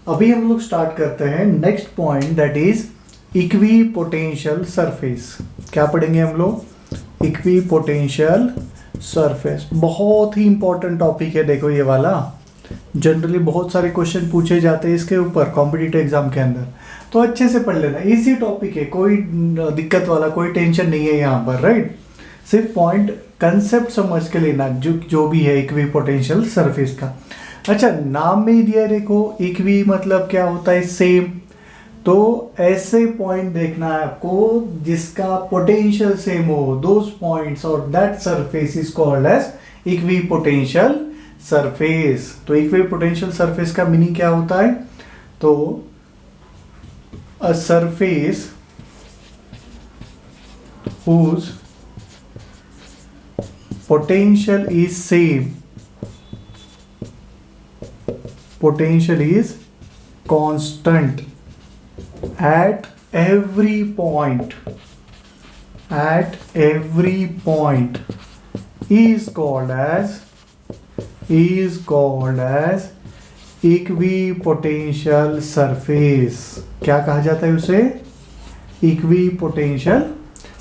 अभी हम लोग स्टार्ट करते हैं next point, that is equi potential surface. क्या पढ़ेंगे हम लोग? Equi potential surface. बहुत ही इंपॉर्टेंट टॉपिक है। देखो ये वाला जनरली बहुत सारे क्वेश्चन पूछे जाते हैं इसके ऊपर कॉम्पिटिटिव एग्जाम के अंदर, तो अच्छे से पढ़ लेना। इजी टॉपिक है, कोई दिक्कत वाला कोई टेंशन नहीं है यहाँ पर, राइट। सिर्फ पॉइंट कंसेप्ट समझ के लेना जो भी है इक्वी पोटेंशियल सरफेस का। अच्छा, नाम में ही दिया, देखो इक्वी मतलब क्या होता है? सेम। तो ऐसे पॉइंट देखना है आपको जिसका पोटेंशियल सेम हो, दोज पॉइंट्स और that surface is called as equipotential surface. तो इक्वी पोटेंशियल सरफेस का मीनिंग क्या होता है? तो a surface whose potential is same, potential is constant at every point, is called as equipotential surface. क्या कहा जाता है उसे? इक्विपोटेंशियल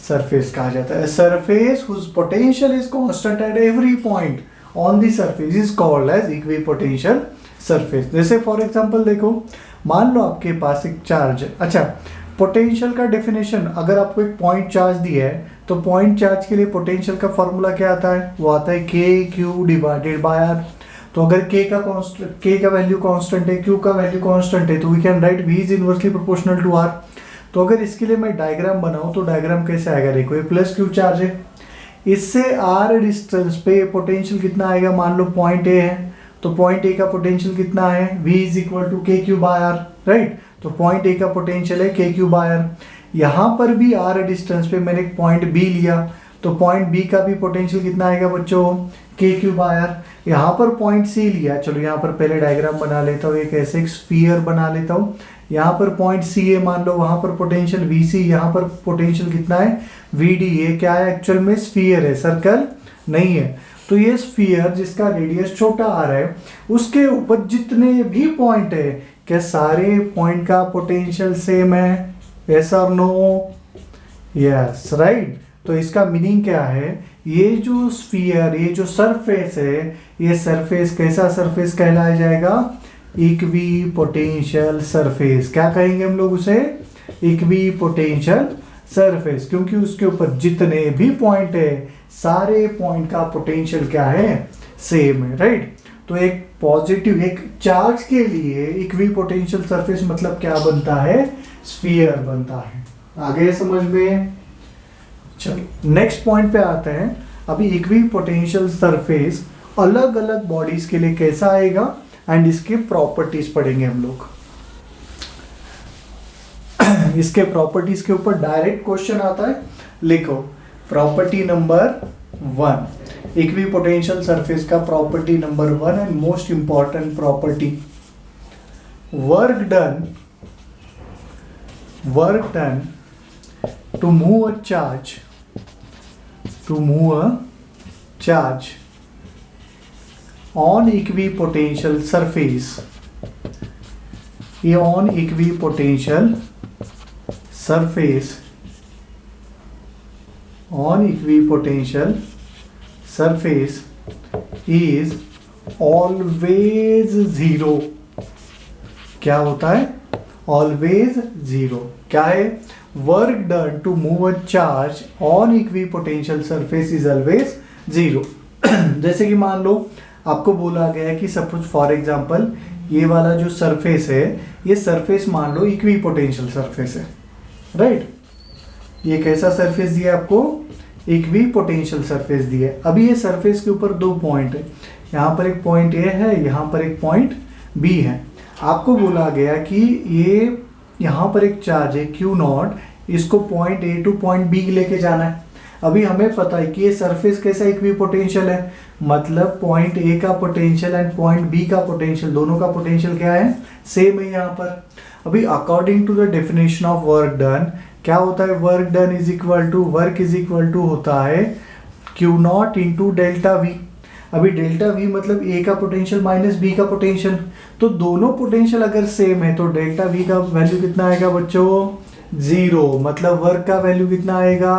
सरफेस कहा जाता है। Surface whose potential is constant at every point on the surface is called as equipotensial surface। जैसे for example देखो, मान लो आपके पास एक चार्ज है। अच्छा, पोटेंशियल का डेफिनेशन, अगर आपको एक पॉइंट चार्ज दिया है तो पॉइंट चार्ज के लिए पोटेंशियल का फॉर्मूला क्या आता है? वो आता है के क्यू डिवाइडेड बाय आर। तो अगर के का वैल्यू कांस्टेंट है, क्यू का वैल्यू कांस्टेंट है, तो we can write V is inversely proportional to R. तो अगर इसके लिए मैं डायग्राम बनाऊं तो डायग्राम कैसे आएगा? देखो, ये प्लस क्यू चार्ज है, इससे आर डिस्टेंस पे पोटेंशियल कितना आएगा? मान लो पॉइंट ए है, तो पॉइंट ए का पोटेंशियल कितना है? v इज इक्वल टू के क्यू बाय आर, राइट। तो पॉइंट ए का पोटेंशियल है के क्यू बाय आर। यहाँ पर भी आर डिस्टेंस पे मैंने एक पॉइंट बी लिया, तो पॉइंट बी का भी पोटेंशियल कितना आएगा बच्चों? के क्यू बाय आर। यहाँ पर पॉइंट सी लिया, चलो यहाँ पर पहले डायग्राम बना लेता हूँ, एक ऐसे एक स्फीयर बना लेता हूँ। यहाँ पर पॉइंट सी है, मान लो वहाँ पर पोटेंशियल वी सी, यहाँ पर पोटेंशियल कितना है? V D. ये क्या है? एक्चुअल में स्फीयर है, सर्कल नहीं है। तो ये स्फीयर जिसका रेडियस छोटा आ रहा है, उसके ऊपर जितने भी पॉइंट है, क्या सारे पॉइंट का पोटेंशियल सेम है? यस और नो? Yes, right. तो इसका मीनिंग क्या है? ये जो स्फीयर, ये जो सरफेस है, ये सरफेस कैसा सरफेस कहलाया जाएगा? Equi potential surface. क्या कहेंगे हम लोग उसे? इक्वी पोटेंशियल सरफेस, क्योंकि उसके ऊपर जितने भी पॉइंट है, सारे पॉइंट का पोटेंशियल क्या है? सेम है, राइट। तो एक पॉजिटिव, एक चार्ज के लिए इक्वी पोटेंशियल सरफेस मतलब क्या बनता है? स्फीयर बनता है। आगे समझ में? चलो नेक्स्ट पॉइंट पे आते हैं। अभी इक्वी पोटेंशियल सरफेस अलग अलग बॉडीज के लिए कैसा आएगा एंड इसके प्रॉपर्टीज पढ़ेंगे हम लोग। इसके प्रॉपर्टीज के ऊपर डायरेक्ट क्वेश्चन आता है, लिखो property number 1। Equipotential surface का property number 1 and most important property, work done to move a charge on equipotential surface, on equipotential surface is always zero। क्या होता है? always zero। क्या है? Work done to move a charge on equipotential surface is always zero. जैसे कि मान लो आपको बोला गया है कि सपोज फॉर एग्जांपल ये वाला जो सरफेस है, ये सरफेस मान लो इक्विपोटेंशियल सरफेस है, राइट। ये कैसा सरफेस दिया आपको? इक्विपोटेंशियल सरफेस दिया है। अभी ये सरफेस के ऊपर दो पॉइंट है, यहाँ पर एक पॉइंट ए है, यहाँ पर एक पॉइंट बी है। आपको बोला गया कि ये यहाँ पर एक चार्ज है क्यू नॉट, इसको point A to point B लेके जाना है। अभी हमें पता है कि ये सरफेस कैसा इक्विपोटेंशियल है, मतलब पॉइंट ए का पोटेंशियल एंड पॉइंट बी का पोटेंशियल, दोनों का पोटेंशियल क्या है? सेम है यहाँ पर। अभी according to the definition of work done, क्या होता है? Work done is equal to, work is equal to होता है Q naught into delta V. अभी डेल्टा वी मतलब ए का पोटेंशियल माइनस बी का पोटेंशियल, तो दोनों पोटेंशियल अगर सेम है तो डेल्टा वी का वैल्यू कितना आएगा बच्चों? 0। मतलब वर्क का वैल्यू कितना आएगा?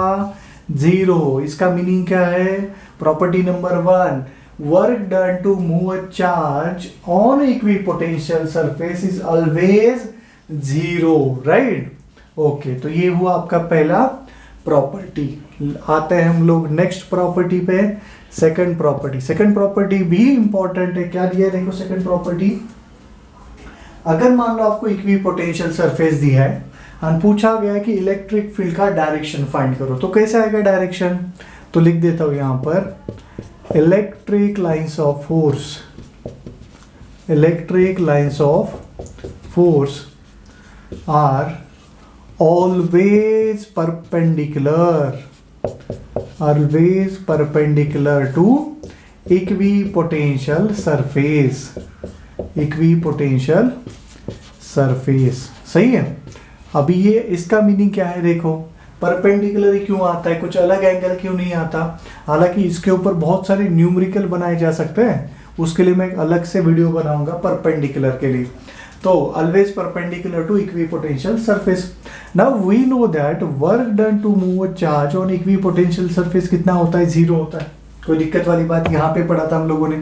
0। इसका मीनिंग क्या है? Property number 1, work done to move a charge on equipotential surface is always 0, right? Okay, तो ये हुआ आपका पहला प्रॉपर्टी। आते हैं हम लोग नेक्स्ट प्रॉपर्टी पे, सेकंड प्रॉपर्टी। सेकंड प्रॉपर्टी भी इंपॉर्टेंट है। क्या दिया है देखो सेकंड प्रॉपर्टी? अगर मान लो आपको इक्विपोटेंशियल सरफेस दिया है और पूछा गया है कि इलेक्ट्रिक फील्ड का डायरेक्शन फाइंड करो, तो कैसे आएगा डायरेक्शन? तो लिख देता हूं यहां पर electric lines of force, electric lines of force are always perpendicular to equipotential surface, equipotential surface। सही है। अभी ये इसका मीनिंग क्या है देखो, परपेंडिकुलर क्यों आता है, कुछ अलग एंगल क्यों नहीं आता? हालांकि इसके ऊपर बहुत सारे न्यूमेरिकल बनाए जा सकते हैं, उसके लिए मैं एक अलग से वीडियो बनाऊंगा परपेंडिकुलर के लिए। तो always perpendicular to equipotential surface. Now we know that work done to move a charge on equipotential surface कितना होता है? 0 होता है। कोई दिक्कत वाली बात? यहाँ पे पढ़ा था हम लोगों ने।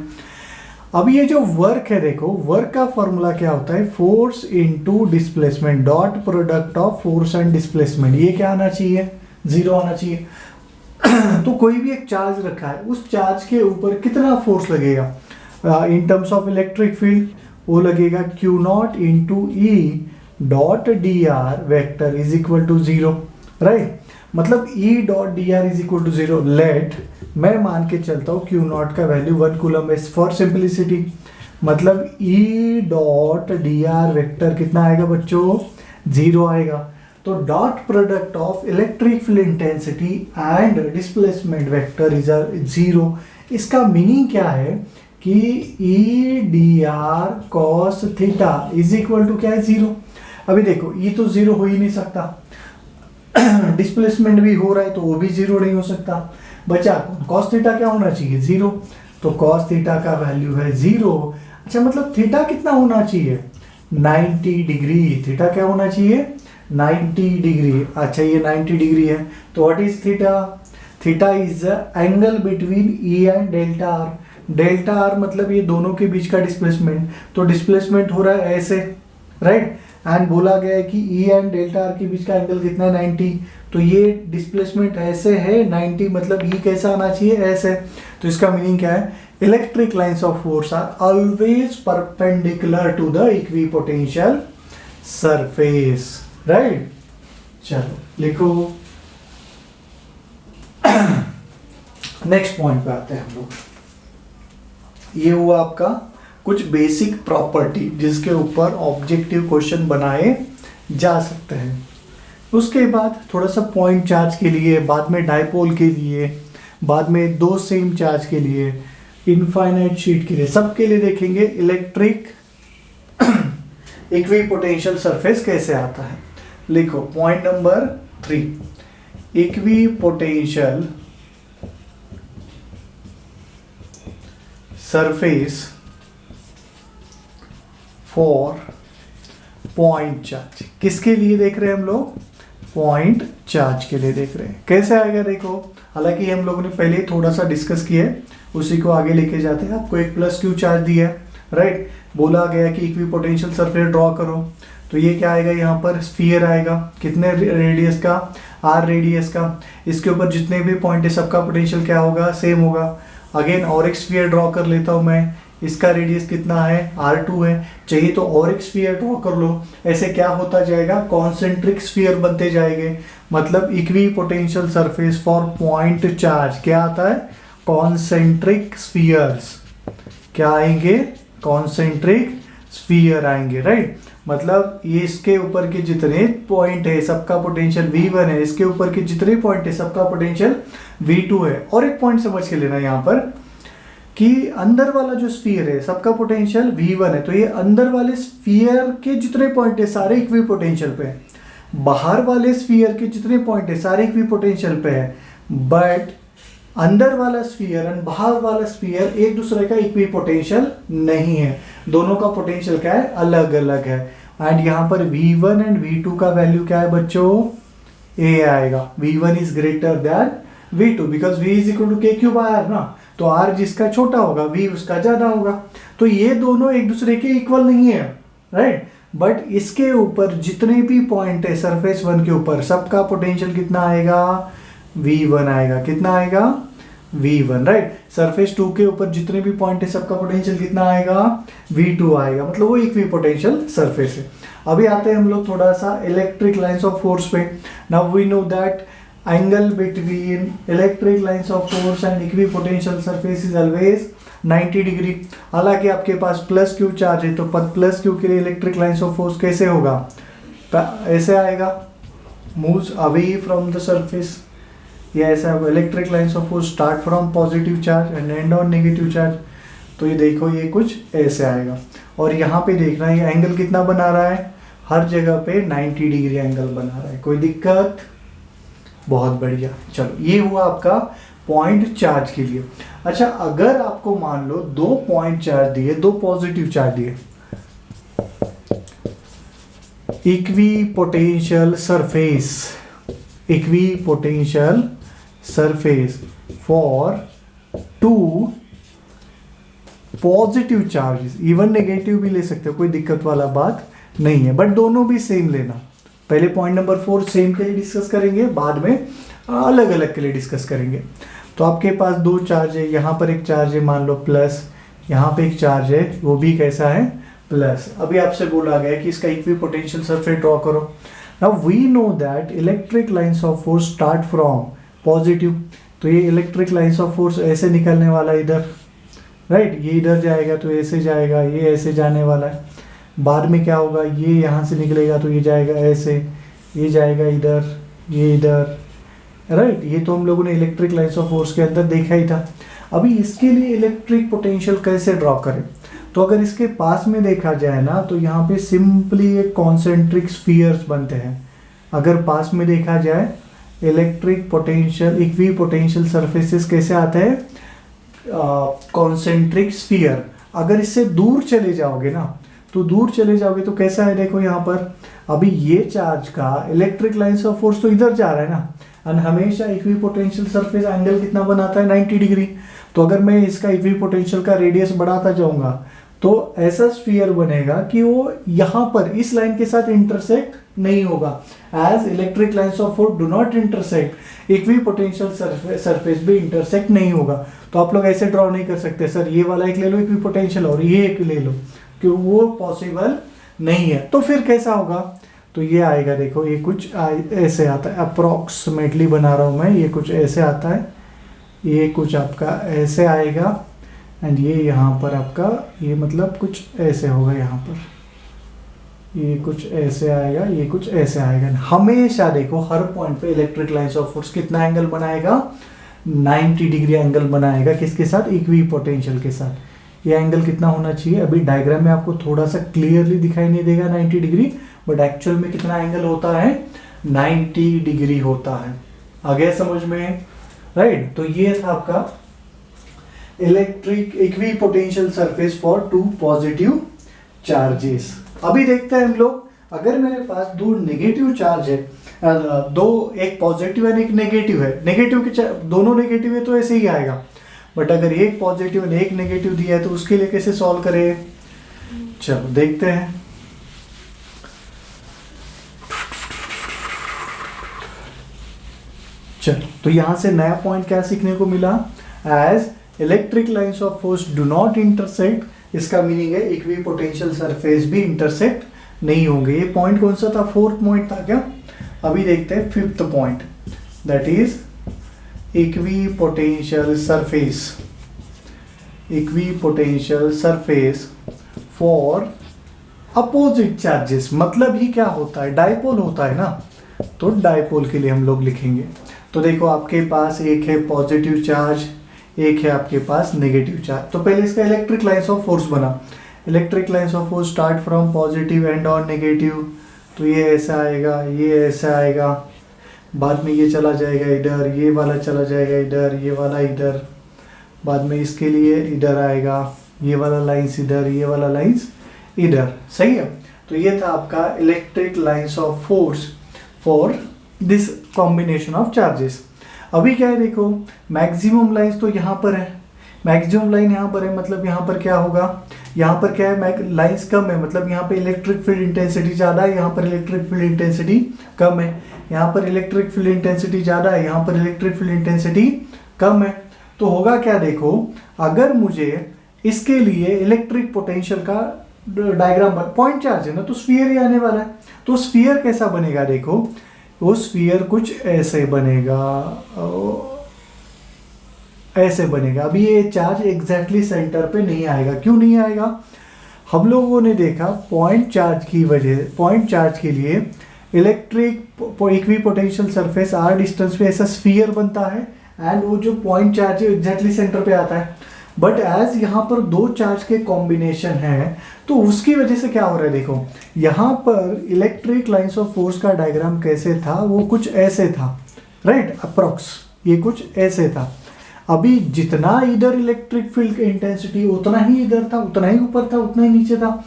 अब ये जो वर्क है देखो, वर्क का फॉर्मूला क्या होता है? Force into displacement, dot product of force and displacement. ये क्या आना चाहिए? 0 आना चाहिए। तो कोई भी एक चार्ज रखा है, उस चार्ज के ऊपर कितना फोर्स लगेगा in terms of electric field? वो लगेगा Q naught into E dot d r vector is equal to 0, right? मतलब E dot d r is equal to 0। Let मैं मान के चलता हूँ Q नॉट का वैल्यू 1 कूलम है फॉर सिंपलिसिटी। मतलब E dot d r vector कितना आएगा बच्चों? 0 आएगा। तो dot product of electric field intensity and displacement vector is 0। इसका मीनिंग क्या है कि E d r cos theta is equal to क्या है? 0। अभी देखो ई तो 0 हो ही नहीं सकता, डिस्प्लेसमेंट भी हो रहा है तो वो भी 0 नहीं हो सकता। बचा कॉस थीटा क्या होना चाहिए? 0। तो कॉस थीटा का वैल्यू है 0। अच्छा, मतलब थीटा कितना होना चाहिए? 90 डिग्री। थीटा क्या होना चाहिए? 90 डिग्री। अच्छा, ये 90 डिग्री है तो what is theta? Theta is angle between E and delta R. Delta R मतलब ये दोनों के बीच का डिस्प्लेसमेंट, तो डिस्प्लेसमेंट हो रहा है ऐसे, राइट? एंड बोला गया है कि ई एंड डेल्टा आर के बीच का एंगल कितना है? 90। तो ये डिस्प्लेसमेंट ऐसे है 90, मतलब ई कैसा आना चाहिए? ऐसे। तो इसका मीनिंग क्या है? Electric lines of force are always perpendicular to the equipotential surface, right? चलो लिखो। नेक्स्ट पॉइंट पे आते हैं हम लोग। ये हुआ आपका कुछ बेसिक प्रॉपर्टी जिसके ऊपर ऑब्जेक्टिव क्वेश्चन बनाए जा सकते हैं। उसके बाद थोड़ा सा पॉइंट चार्ज के लिए, बाद में डाइपोल के लिए, बाद में 2 सेम चार्ज के लिए, इनफाइनाइट शीट के लिए, सबके लिए देखेंगे इलेक्ट्रिक इक्विपोटेंशियल सरफेस कैसे आता है। लिखो point number 3, equipotential surface for point charge. किसके लिए देख रहे हैं हम लोग? पॉइंट चार्ज के लिए देख रहे हैं। कैसे आएगा देखो, हालांकि हम लोगों ने पहले ही थोड़ा सा डिस्कस किया है, उसी को आगे लेके जाते हैं। आपको एक प्लस क्यू चार्ज दिया है, राइट? बोला गया कि इक्विपोटेंशियल सरफेस ड्रॉ करो, तो ये क्या आएगा? यहाँ पर स्फीयर आएगा, कितने रेडियस का? r रेडियस का। इसके ऊपर जितने भी पॉइंट है सबका पोटेंशियल क्या होगा? सेम होगा। अगेन और एक स्फीयर ड्रॉ कर लेता हूँ मैं, इसका रेडियस कितना है? r2 है। चाहिए तो और एक स्फीयर ड्रॉ कर लो। ऐसे क्या होता जाएगा? कॉन्सेंट्रिक स्फीयर बनते जाएंगे। मतलब equipotential surface for point charge क्या आता है? Concentric spheres. क्या आएंगे? कॉन्सेंट्रिक स्फीयर आएंगे, राइट? मतलब ये इसके ऊपर के जितने पॉइंट है सबका पोटेंशियल V1 है, इसके ऊपर के जितने पॉइंट है सबका पोटेंशियल V2 है। और एक पॉइंट समझ के लेना यहाँ पर कि अंदर वाला जो स्फीयर है सबका पोटेंशियल V1 है, तो ये अंदर वाले स्फीयर के जितने पॉइंट है सारे इक्विपोटेंशियल पे है, बाहर वाले स्फीयर के जितने पॉइंट है सारे इक्विपोटेंशियल पे है। बट अंदर वाला स्फीयर एंड बाहर वाला स्फीयर एक दूसरे का इक्वी पोटेंशियल नहीं है, दोनों का पोटेंशियल क्या है, अलग अलग है। एंड यहाँ पर V1 एंड V2 का वैल्यू क्या है बच्चों, A आएगा। V1 is greater than V2 because V is equal to K cube R ना, तो R जिसका छोटा होगा V उसका ज्यादा होगा। तो ये दोनों एक दूसरे के इक्वल नहीं है, राइट। बट इसके ऊपर जितने भी पॉइंट है सरफेस 1 के ऊपर, सबका पोटेंशियल कितना आएगा, V1 आएगा। कितना आएगा, V1, राइट। सरफेस 2 के ऊपर जितने भी पॉइंट है सबका पोटेंशियल कितना आएगा, V2 आएगा। मतलब वो इक्वी पोटेंशियल सरफेस है। अभी आते हैं हम लोग थोड़ा सा इलेक्ट्रिक लाइंस ऑफ फोर्स पे। Now we know that angle between electric lines of force and equipotential surface is always 90 degree. हालांकि आपके पास प्लस क्यू चार्ज है तो प्लस क्यू के लिए इलेक्ट्रिक लाइंस ऑफ फोर्स कैसे होगा, ऐसे आएगा, moves away from the surface. या ऐसा electric lines of force start from positive charge and and on negative charge. तो ये देखो ये कुछ ऐसे आएगा। और यहाँ पे देखना ये एंगल कितना बना रहा है, हर जगह पे 90 डिग्री एंगल बना रहा है। कोई दिक्कत, बहुत बढ़िया। चलो ये हुआ आपका पॉइंट चार्ज के लिए। अच्छा अगर आपको मान लो 2 पॉइंट चार्ज दिए, 2 पॉजिटिव चार्ज दिए, equi potential surface, equi potential surface for 2 positive charges, even negative भी ले सकते हो, कोई दिक्कत वाला बात नहीं है, बट दोनों भी सेम लेना। पहले पॉइंट नंबर 4 सेम के लिए डिस्कस करेंगे, बाद में अलग अलग के लिए डिस्कस करेंगे। तो आपके पास 2 चार्ज है, यहाँ पर एक चार्ज है मान लो प्लस, यहाँ पे एक चार्ज है वो भी कैसा है, प्लस। अभी आपसे बोला गया कि इसका इक्वी पोटेंशियल सरफेस ड्रॉ करो। Now we know that electric lines of force start from positive, तो ये इलेक्ट्रिक लाइंस ऑफ फोर्स ऐसे निकलने वाला इधर, राइट। ये इधर जाएगा तो ऐसे जाएगा, ये ऐसे जाने वाला है। बाद में क्या होगा, ये यहाँ से निकलेगा तो ये जाएगा ऐसे, ये जाएगा इधर, ये इधर, राइट। ये तो हम लोगों ने इलेक्ट्रिक लाइंस ऑफ फोर्स के अंदर देखा ही था। अभी इसके लिए इलेक्ट्रिक पोटेंशियल कैसे ड्रॉ करें, तो अगर इसके पास में देखा जाए ना तो यहाँ पे सिंपली एक कॉन्सेंट्रिक स्फीयर्स बनते हैं। अगर पास में देखा जाए electric potential, equi potential surfaces कैसे आते हैं, कॉन्सेंट्रिक स्फीयर। अगर इससे दूर चले जाओगे ना, तो दूर चले जाओगे तो कैसा है, देखो यहाँ पर अभी ये चार्ज का इलेक्ट्रिक लाइंस ऑफ फोर्स तो इधर जा रहा है ना, और हमेशा इक्वी पोटेंशियल सरफेस एंगल कितना बनाता है, 90 डिग्री। तो अगर मैं इसका इक्वी पोटेंशियल का रेडियस बढ़ाता जाऊंगा तो ऐसा स्फीयर बनेगा कि वो यहाँ पर इस लाइन के साथ इंटरसेक्ट नहीं होगा। As electric lines of force do not intersect, equipotential surface भी इंटरसेक्ट नहीं होगा। तो आप लोग ऐसे ड्रॉ नहीं कर सकते, सर ये वाला एक ले लो इक्वी पोटेंशियल और ये एक ले लो, क्योंकि वो पॉसिबल नहीं है। तो फिर कैसा होगा, तो ये आएगा, देखो ये कुछ ऐसे आता है, अप्रोक्सीमेटली बना रहा हूँ मैं, ये कुछ ऐसे आता है, ये कुछ आपका ऐसे आएगा, एंड ये यहाँ पर आपका ये मतलब कुछ ऐसे होगा, यहाँ पर ये कुछ ऐसे आएगा, ये कुछ ऐसे आएगा। हमेशा देखो हर पॉइंट पे इलेक्ट्रिक लाइंस ऑफ फोर्स कितना एंगल बनाएगा, 90 डिग्री एंगल बनाएगा। किसके साथ, इक्वी पोटेंशियल के साथ। ये एंगल कितना होना चाहिए, अभी डायग्राम में आपको थोड़ा सा क्लियरली दिखाई नहीं देगा 90 डिग्री, बट एक्चुअल में कितना एंगल होता है, 90 डिग्री होता है। आ गया समझ में, राइट। तो ये था आपका electric equi potential surface for 2 positive charges. अभी देखते हैं हम लोग, अगर मेरे पास 2 नेगेटिव चार्ज है, एक पॉजिटिव है एक नेगेटिव है, नेगेटिव के दोनों नेगेटिव है तो ऐसे ही आएगा। बट अगर एक पॉजिटिव और एक नेगेटिव दिया है तो उसके लिए कैसे सॉल्व करें, चलो देखते हैं। चलो तो यहां से नया पॉइंट क्या सीखने को मिला, as electric lines of force do not intersect, इसका मीनिंग है इक्वी पोटेंशियल सरफेस भी इंटरसेक्ट नहीं होंगे। ये पॉइंट कौन सा था, 4th पॉइंट था क्या। अभी देखते हैं 5th point, that is equi potential surface, equi potential surface for opposite charges. मतलब ही क्या होता है, डाइपोल होता है ना, तो डाइपोल के लिए हम लोग लिखेंगे। तो देखो आपके पास एक है पॉजिटिव चार्ज, एक है आपके पास नेगेटिव चार्ज। तो पहले इसका इलेक्ट्रिक लाइंस ऑफ फोर्स बना, electric lines of force start from positive and on negative, तो ये ऐसा आएगा, ये ऐसा आएगा। बाद में ये चला जाएगा इधर, ये वाला चला जाएगा इधर, ये वाला इधर, बाद में इसके लिए इधर आएगा, ये वाला लाइंस इधर, ये वाला लाइंस इधर। सही है। तो ये था आपका electric lines of force for this combination of charges. अभी क्या है देखो, मैक्सिमम लाइंस तो यहाँ पर है, मैक्सिमम लाइन यहाँ पर है, मतलब यहाँ पर क्या होगा, यहाँ पर क्या है, लाइंस कम है, मतलब यहाँ पे इलेक्ट्रिक फील्ड इंटेंसिटी ज़्यादा है, यहाँ पर इलेक्ट्रिक फील्ड इंटेंसिटी कम है, यहाँ पर इलेक्ट्रिक फील्ड इंटेंसिटी ज़्यादा है, यहाँ पर इलेक्ट्रिक फील्ड इंटेंसिटी कम है। तो होगा क्या देखो, अगर मुझे इसके लिए इलेक्ट्रिक पोटेंशियल का डायग्राम, पॉइंट चार्ज है ना, तो स्फीयर ही आने वाला है। तो स्फीयर कैसा बनेगा देखो, वो स्फीयर कुछ ऐसे बनेगा, ऐसे बनेगा। अभी ये चार्ज एग्जैक्टली सेंटर पे नहीं आएगा। क्यों नहीं आएगा? हम लोगों ने देखा पॉइंट चार्ज की वजह, पॉइंट चार्ज के लिए electric equipotential surface R distance पे ऐसा स्फीयर बनता है, एंड वो जो पॉइंट चार्ज है एग्जैक्टली सेंटर पे आता है। बट एज यहाँ पर दो चार्ज के कॉम्बिनेशन है, तो उसकी वजह से क्या हो रहा है देखो, यहाँ पर इलेक्ट्रिक लाइंस ऑफ फोर्स का डायग्राम कैसे था, वो कुछ ऐसे था, राइट, अप्रॉक्स ये कुछ ऐसे था। अभी जितना इधर इलेक्ट्रिक फील्ड की इंटेंसिटी उतना ही इधर था, उतना ही ऊपर था, उतना ही नीचे था।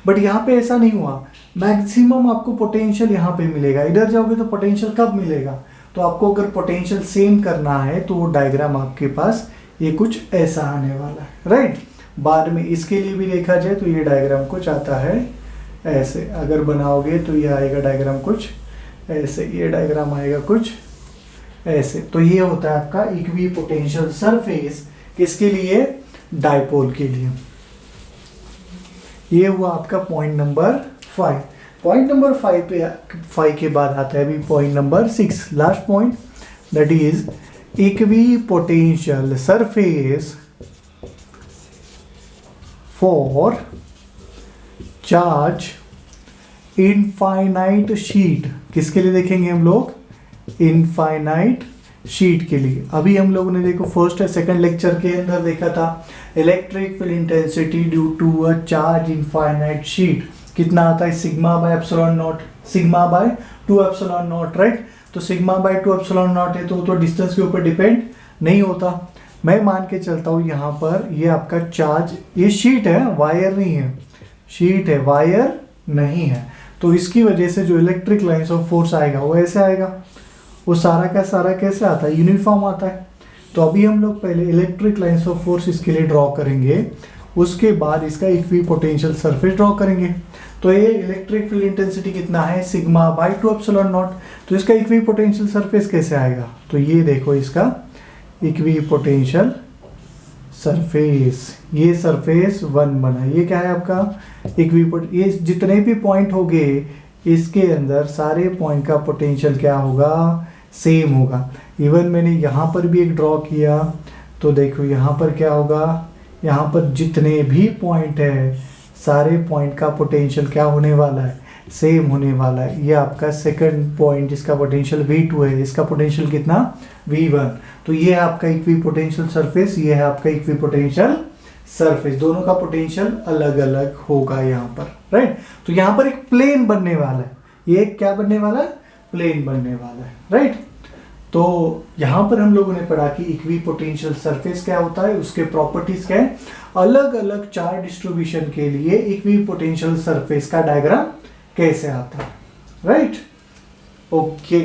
बट यहाँ पे ऐसा नहीं हुआ, मैक्सिमम आपको पोटेंशियल यहाँ पे मिलेगा। इधर जाओगे तो पोटेंशियल कब मिलेगा? तो आपको अगर पोटेंशियल सेम करना है तो वो डायग्राम आपके पास ये कुछ ऐसा आने वाला है, राइट। बाद में इसके लिए भी देखा जाए तो ये डायग्राम कुछ आता है ऐसे, अगर बनाओगे तो ये आएगा डायग्राम कुछ ऐसे, ये डायग्राम आएगा कुछ ऐसे। तो ये होता है आपका इक्विपोटेंशियल सरफेस, किसके लिए? डायपोल के लिए। ये हुआ आपका पॉइंट नंबर 5। पॉइंट नंबर 5 के बाद आता है अभी point number 6, last point, that is equipotential surface for charge infinite sheet. किसके लिए देखेंगे हम लोग? इनफाइनाइट शीट के लिए। अभी हम लोगों ने देखो फर्स्ट या सेकंड लेक्चर के अंदर देखा था electric field intensity due to a charge infinite sheet कितना आता है, sigma by epsilon naught, sigma by 2 epsilon naught, right. तो सिग्मा बाय 2 एप्सिलॉन नॉट है तो डिस्टेंस के ऊपर डिपेंड नहीं होता। मैं मान के चलता हूँ यहाँ पर ये आपका चार्ज, ये शीट है, वायर नहीं है, शीट है, वायर नहीं है। तो इसकी वजह से जो इलेक्ट्रिक लाइंस ऑफ फोर्स आएगा वो ऐसे आएगा। वो सारा का सारा कैसे आता है? यूनिफॉर्म आता है। तो अभी हम लोग पहले इलेक्ट्रिक लाइंस ऑफ फोर्स इसके लिए ड्रॉ करेंगे, उसके बाद इसका इक्विपोटेंशियल सरफेस ड्रॉ करेंगे। तो ये इलेक्ट्रिक फील्ड इंटेंसिटी कितना है, सिग्मा बाय 2 एप्सिलॉन नॉट। तो इसका इक्विपोटेंशियल सरफेस कैसे आएगा? तो ये देखो इसका इक्विपोटेंशियल सरफेस, ये सरफेस 1 बना, ये क्या है आपका ये जितने भी पॉइंट होंगे इसके अंदर सारे पॉइंट का पोटेंशियल क्या होगा, सेम होगा। इवन मैंने यहाँ पर भी एक ड्रॉ किया तो देखो यहाँ पर क्या होगा, यहाँ पर जितने भी पॉइंट है सारे पॉइंट का पोटेंशियल क्या होने वाला है, सेम होने वाला है। ये आपका सेकंड पॉइंट जिसका पोटेंशियल V2 है, इसका पोटेंशियल कितना, V1। तो ये है आपका इक्विपोटेंशियल सरफेस, ये है आपका इक्विपोटेंशियल सरफेस, दोनों का पोटेंशियल अलग अलग होगा यहाँ पर, राइट। तो यहाँ पर एक प्लेन बनने वाला है, ये क्या बनने वाला है, प्लेन बनने वाला है, राइट। तो यहाँ पर हम लोगों ने पढ़ा कि इक्विपोटेंशियल सरफेस क्या होता है, उसके प्रॉपर्टीज क्या है, अलग अलग चार्ज डिस्ट्रीब्यूशन के लिए इक्विपोटेंशियल सरफेस का डायग्राम कैसे आता है, राइट। ओके।